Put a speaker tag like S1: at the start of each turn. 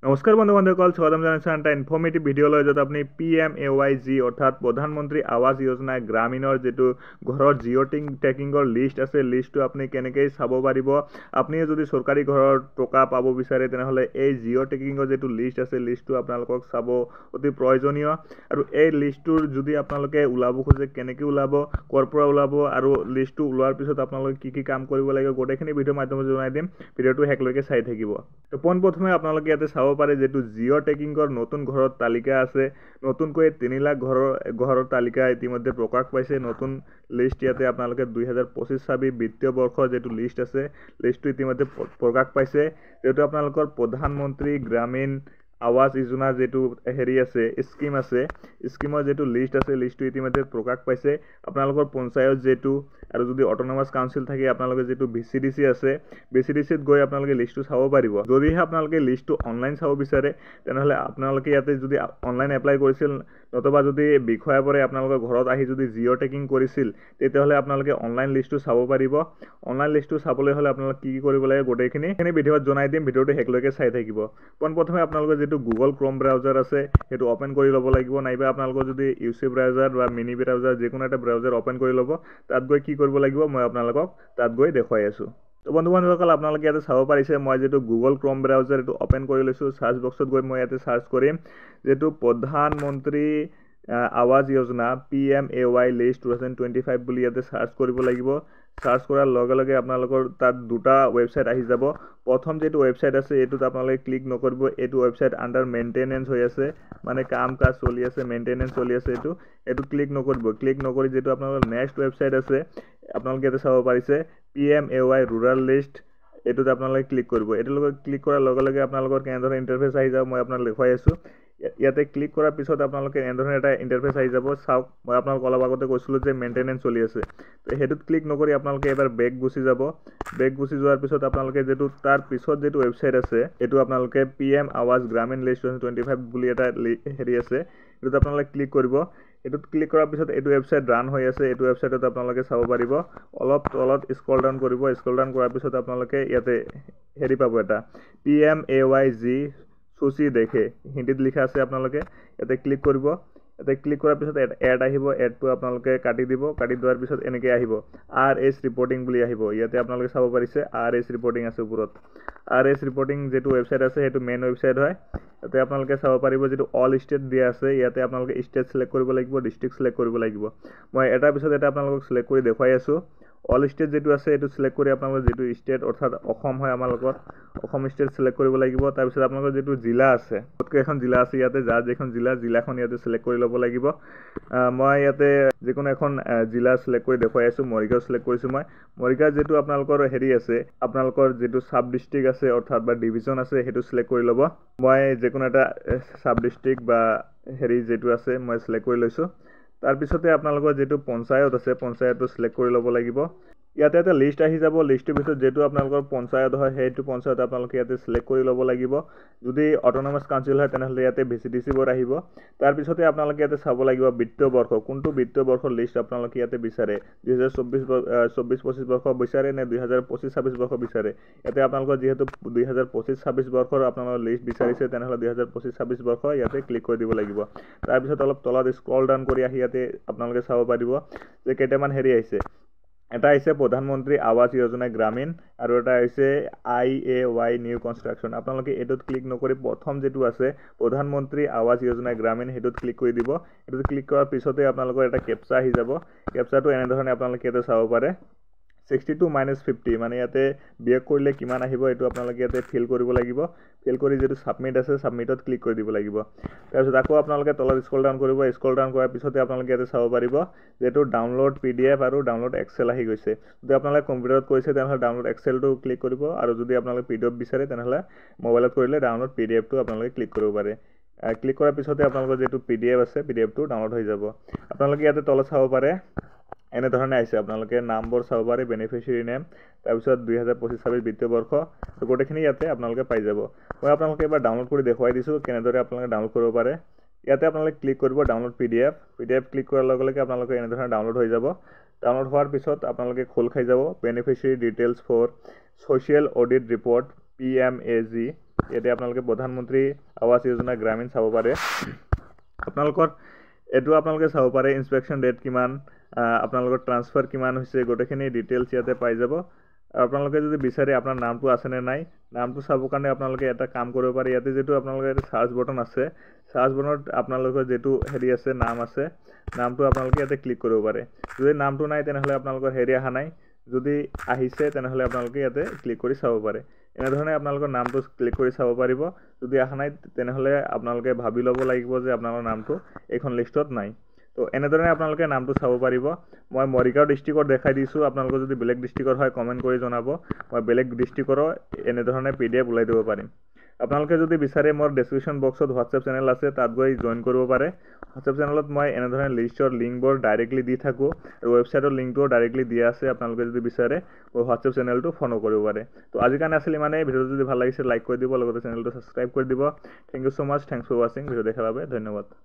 S1: নমস্কাৰ বন্ধু বান্ধৱসকল, স্বাগতম জনাইছোঁ এটা ইনফৰ্মেটিভ ভিডিঅ'লৈ, য'ত আপুনি PMAYG অৰ্থাৎ প্ৰধানমন্ত্ৰী আৱাস যোজনা গ্ৰামীণৰ যিটো ঘৰৰ জিঅ' ট্ৰেকিঙৰ লিষ্ট আছে, লিষ্টটো আপুনি কেনেকৈ চাব পাৰিব। আপুনি যদি চৰকাৰী ঘৰৰ টকা পাব বিচাৰে তেনেহ'লে এই জিঅ' ট্ৰেকিঙৰ যিটো লিষ্ট আছে, লিষ্টটো আপোনালোকক চাব অতি প্ৰয়োজনীয়। আৰু এই লিষ্টটোৰ যদি আপোনালোকে ওলাব খোজে, কেনেকৈ ওলাব, ক'ৰ পৰা ওলাব, আৰু লিষ্টটো ওলোৱাৰ পিছত আপোনালোকে কি কাম কৰিব লাগিব, গোটেইখিনি ভিডিঅ'ৰ মাধ্যমত জনাই দিম। ভিডিঅ'টো শেষলৈকে চাই থাকিব। তো পোনপ্ৰথমে আপোনালোকে ইয়াতে চাব পাৰে যিটো জিঅ' ট্ৰেকিঙৰ নতুন ঘৰৰ তালিকা আছে। নতুনকৈ 3 লাখ ঘৰৰ তালিকা ইতিমধ্যে প্ৰকাশ পাইছে। নতুন লিষ্ট ইয়াতে আপোনালোকে 2025-26 বিত্তীয় বৰ্ষৰ যিটো লিষ্ট আছে, লিষ্টটো ইতিমধ্যে প্ৰকাশ পাইছে। যিহেতু আপোনালোকৰ প্ৰধানমন্ত্ৰী গ্ৰামীণ আৱাস যোজনা যিটো আছে, স্কিম আছে, স্কিমৰ যিটো লিষ্ট আছে, লিষ্টটো ইতিমধ্যে প্ৰকাশ পাইছে। আপোনালোকৰ পঞ্চায়ত যিটো আৰু যদি অট'নমাছ কাউন্সিল থাকে, আপোনালোকে যিটো VCDC আছে, VCDCত গৈ আপোনালোকে লিষ্টটো চাব পাৰিব। যদিহে আপোনালোকে লিষ্টটো অনলাইন চাব বিচাৰে তেনেহ'লে আপোনালোকে ইয়াতে যদি অনলাইন এপ্লাই কৰিছিল, নতুবা যদি বিষয়াবোৰে আপোনালোকৰ ঘৰত আহি যদি জিঅ' ট্ৰেকিং কৰিছিল, তেতিয়াহ'লে আপোনালোকে অনলাইন লিষ্টটো চাব পাৰিব। অনলাইন লিষ্টটো চাবলৈ হ'লে আপোনালোকে কি কৰিব লাগে, গোটেইখিনি ভিডিঅ'ত জনাই দিম। ভিডিঅ'টো শেষলৈকে চাই থাকিব। পোনপ্ৰথমে আপোনালোকৰ যিটো গুগল ক্ৰম ব্ৰাউজাৰ আছে, সেইটো অ'পেন কৰি ল'ব লাগিব, নাইবা আপোনালোকৰ যদি UC ব্ৰাউজাৰ বা মিনি ব্ৰাউজাৰ যিকোনো এটা ব্ৰাউজাৰ অ'পেন কৰি ল'ব। তাত গৈ কি কৰিব লাগিব মই আপোনালোকক তাত গৈ দেখুৱাই আছোঁ। তো বন্ধু বান্ধৱসকল, আপোনালোকে ইয়াতে চাব পাৰিছে মই যিটো গুগল ক্ৰম ব্ৰাউজাৰ এইটো অ'পেন কৰি লৈছোঁ। চাৰ্চ বক্সত গৈ মই ইয়াতে চাৰ্চ কৰিম যিটো প্ৰধানমন্ত্ৰী আৱাস যোজনা PMAY লিষ্ট 2025 বুলি ইয়াতে চাৰ্চ কৰিব লাগিব। চাৰ্চ কৰাৰ লগে লগে আপোনালোকৰ তাত দুটা ৱেবছাইট আহি যাব। প্ৰথম যিটো ৱেবছাইট আছে এইটোত আপোনালোকে ক্লিক নকৰিব। এইটো ৱেবছাইট আণ্ডাৰ মেইনটেনেঞ্চ হৈ আছে, মানে কাম কাজ চলি আছে, মেইনটেনেঞ্চ চলি আছে। এইটো ক্লিক নকৰিব। ক্লিক নকৰি যিটো আপোনালোকৰ নেক্সট ৱেবছাইট আছে, আপোনালোকে ইয়াতে চাব পাৰিছে PMAY ৰুৰাল লিষ্ট, এইটোত আপোনালোকে ক্লিক কৰিব। এইটোৰ লগত ক্লিক কৰাৰ লগে লগে আপোনালোকৰ কেনেধৰণৰ ইণ্টাৰফেচ আহি যাব মই আপোনাক দেখুৱাই আছোঁ। ইয়াতে ক্লিক কৰাৰ পিছত আপোনালোকে এনেধৰণৰ এটা ইণ্টাৰফেচ আহি যাব। চাওক, মই আপোনালোক অলপ আগতে কৈছিলোঁ যে মেইনটেনেঞ্চ চলি আছে। তো সেইটোত ক্লিক নকৰি আপোনালোকে এবাৰ বেক গুচি যাব। বেক গুচি যোৱাৰ পিছত আপোনালোকে যিটো তাৰ পিছত যিটো ৱেবছাইট আছে, এইটো আপোনালোকে PM আৱাস গ্ৰামীণ লিষ্ট 2025 বুলি এটা আছে, এইটোত আপোনালোকে ক্লিক কৰিব। এইটোত ক্লিক কৰাৰ পিছত এইটো ৱেবছাইট ৰান হৈ আছে। এইটো ৱেবছাইটত আপোনালোকে চাব পাৰিব। অলপ তলত স্ক্ৰল ডাউন কৰিব। স্ক্ৰল ডাউন কৰাৰ পিছত আপোনালোকে ইয়াতে পাব এটা PMAYG সূচী দেখে, হিন্দীত লিখা আছে। আপোনালোকে ইয়াতে ক্লিক কৰিব। ইয়াতে ক্লিক কৰাৰ পিছত এড আহিব। এডটো আপোনালোকে কাটি দিব। কাটি দিয়াৰ পিছত এনেকৈ আহিব RS ৰিপৰ্টিং বুলি আহিব। ইয়াতে আপোনালোকে চাব পাৰিছে RS ৰিপৰ্টিং আছে ওপৰত। RS ৰিপৰ্টিং যিটো ৱেবছাইট আছে সেইটো মেইন ৱেবছাইট হয়। ইয়াতে আপোনালোকে চাব পাৰিব যিটো অল ষ্টেট দিয়া আছে, ইয়াতে আপোনালোকে ষ্টেট চিলেক্ট কৰিব লাগিব, ডিষ্ট্ৰিক্ট চিলেক্ট কৰিব লাগিব। মই এটাৰ পিছত এটা আপোনালোকক চিলেক্ট কৰি দেখুৱাই আছোঁ। অল ষ্টেট যিটো আছে এইটো চিলেক্ট কৰি আপোনালোকৰ যিটো ষ্টেট অৰ্থাৎ অসম হয়, আমালোকৰ অসম ষ্টেট চিলেক্ট কৰিব লাগিব। তাৰপিছত আপোনালোকৰ যিটো জিলা আছে, বহুতকেই এখন জিলা আছে, ইয়াতে যাৰ যিখন জিলাখন ইয়াতে চিলেক্ট কৰি ল'ব লাগিব। মই ইয়াতে যিকোনো এখন জিলা চিলেক্ট কৰি দেখুৱাই আছোঁ। মৰিগাঁও চিলেক্ট কৰিছোঁ মই। মৰিগাঁও যিটো আপোনালোকৰ আছে, আপোনালোকৰ যিটো চাব ডিষ্ট্ৰিক্ট আছে অৰ্থাৎ বা ডিভিজন আছে, সেইটো চিলেক্ট কৰি ল'ব। মই যিকোনো এটা চাব ডিষ্ট্ৰিক্ট বা যিটো আছে মই চিলেক্ট কৰি লৈছোঁ। তাৰপিছতে আপোনালোকৰ যিটো পঞ্চায়ত আছে, পঞ্চায়তটো চিলেক্ট কৰি ল'ব লাগিব। ইয়াতে এটা লিষ্ট আহি যাব। লিষ্টটোৰ ভিতৰত যিটো আপোনালোকৰ পঞ্চায়ত হয়, সেইটো পঞ্চায়ত আপোনালোকে ইয়াতে চিলেক্ট কৰি ল'ব লাগিব। যদি অট'নমাছ কাউন্সিল হয় তেনেহ'লে ইয়াতে VCDC বোৰ আহিব। তাৰপিছতে আপোনালোকে ইয়াতে চাব লাগিব বিত্তীয় বৰ্ষ, কোনটো বিত্তীয় বৰ্ষৰ লিষ্ট আপোনালোকে ইয়াতে বিচাৰে। 2024-25 বৰ্ষ বিচাৰে নে 2025-26 বৰ্ষ বিচাৰে। ইয়াতে আপোনালোকৰ যিহেতু 2025-26 বৰ্ষৰ আপোনালোকৰ লিষ্ট বিচাৰিছে, তেনেহ'লে 2025-26 বৰ্ষ ইয়াতে ক্লিক কৰি দিব লাগিব। তাৰপিছত অলপ তলত স্ক্ৰল ডাউন কৰি আহি ইয়াতে আপোনালোকে চাব পাৰিব যে কেইটামান আহিছে। এটা আহিছে প্ৰধানমন্ত্ৰী আৱাস যোজনা গ্ৰামীণ, আৰু এটা হৈছে IAY নিউ কনষ্ট্ৰাকশ্যন। আপোনালোকে এইটোত ক্লিক নকৰি প্ৰথম যিটো আছে প্ৰধানমন্ত্ৰী আৱাস যোজনা গ্ৰামীণ, সেইটোত ক্লিক কৰি দিব। এইটোত ক্লিক কৰাৰ পিছতে আপোনালোকৰ এটা কেপচা আহি যাব। কেপচাটো এনেধৰণে আপোনালোকে ইয়াতে চাব পাৰে 62-50, মানে ইয়াতে বিয়োগ কৰিলে কিমান আহিব এইটো আপোনালোকে ইয়াতে ফিল কৰিব লাগিব। ফিল কৰি যিটো ছাবমিট আছে, ছাবমিটত ক্লিক কৰি দিব লাগিব। তাৰপিছত আকৌ আপোনালোকে তলত স্ক্ৰল ডাউন কৰিব। স্ক্ৰল ডাউন কৰাৰ পিছতে আপোনালোকে ইয়াতে চাব পাৰিব যিহেতু ডাউনলোড PDF আৰু ডাউনলোড এক্সেল আহি গৈছে। যদি আপোনালোকে কম্পিউটাৰত কৰিছে তেনেহ'লে ডাউনলোড এক্সেলটো ক্লিক কৰিব, আৰু যদি আপোনালোকে PDF বিচাৰে তেনেহ'লে মোবাইলত কৰিলে ডাউনলোড PDFটো আপোনালোকে ক্লিক কৰিব পাৰে। ক্লিক কৰাৰ পিছতে আপোনালোকৰ যিটো PDF আছে, PDFটো ডাউনলোড হৈ যাব। আপোনালোকে ইয়াতে তলত চাব পাৰে এনেধৰণে আহিছে। আপোনালোকে নামবোৰ চাব পাৰে, বেনিফিচিয়াৰী নেম, তাৰপিছত 2025-26 বিত্তীয় বৰ্ষ, গোটেইখিনি ইয়াতে আপোনালোকে পাই যাব। মই আপোনালোকে এবাৰ ডাউনলোড কৰি দেখুৱাই দিছোঁ কেনেদৰে আপোনালোকে ডাউনলোড কৰিব পাৰে। ইয়াতে আপোনালোকে ক্লিক কৰিব ডাউনলোড PDF ক্লিক কৰাৰ লগে লগে আপোনালোকে এনেধৰণে ডাউনলোড হৈ যাব। ডাউনলোড হোৱাৰ পিছত আপোনালোকে খোল খাই যাব beneficiary details for social audit report PMAG ইয়াতে আপোনালোকে প্ৰধানমন্ত্ৰী আৱাস যোজনা গ্ৰামীণ চাব পাৰে আপোনালোকৰ এটো আপোনালোকে চাব পাৰে ইনস্পেকশন ডেট কিমান আপোনালোকৰ ট্ৰান্সফাৰ কিমান হৈছে গোটেইখিনি ডিটেইলছ ইয়াতে পাই যাব আপোনালোকে যদি বিচাৰে আপোনাৰ নামটো আছে নে নাই নামটো চাব কাৰণে আপোনালোকে এটা কাম কৰিব পাৰে ইয়াতে যেটো আপোনালোকে সাৰ্চ বটন আছে সাৰ্চ বটনত আপোনালোকৰ যেটো হেৰি আছে নাম আছে নামটো আপোনালোকে ইয়াতে ক্লিক কৰিব পাৰে যদি নামটো নাই তেনেহলে আপোনালোকৰ হেৰি আহা নাই যদি আহিছে তেনেহলে আপোনালোকে ইয়াতে ক্লিক কৰি চাব পাৰে এনে ধৰণে আপোনালোকৰ নামটো ক্লিক কৰি চাব পাৰিব যদি আহা নাই তেনেহলে আপোনালোকে ভাবি ল'ব লাগিব যে আপোনালোকৰ নামটো এখন লিষ্টত নাই তো এনে ধৰণে আপোনালোকে নামটো চাব পাৰিব মই মৰিগাঁও ডিস্ট্ৰিক্টৰ দেখাই দিছো আপোনালোকৰ যদি বেলেগ ডিস্ট্ৰিক্টৰ হয় কমেন্ট কৰি জনাব মই বেলেগ ডিস্ট্ৰিক্টৰ এনে ধৰণে পিডিএফ উলাই দিব পাৰিম আপোনালোকে যদি বিচাৰে মোৰ ডেসক্ৰিপশন বক্সত WhatsApp চেনেল আছে তাত গৈ জয়েন কৰিব পাৰে WhatsApp চেনেলত মই এনে ধৰণে লিষ্টৰ লিংকবোৰ ডাইৰেক্টলি দি থাকো আৰু ওয়েবসাইটৰ লিংকটো ডাইৰেক্টলি দিয়া আছে আপোনালোকে যদি বিচাৰে মোৰ WhatsApp চেনেলটো ফলো কৰিব পাৰে তো আজি কাৰণে আছিল মানে ভিডিওটো যদি ভাল লাগিছে লাইক কৰি দিব লগতে চেনেলটো সাবস্ক্ৰাইব কৰি দিব thank you so much thanks for watching video দেখাৰ বাবে ধন্যবাদ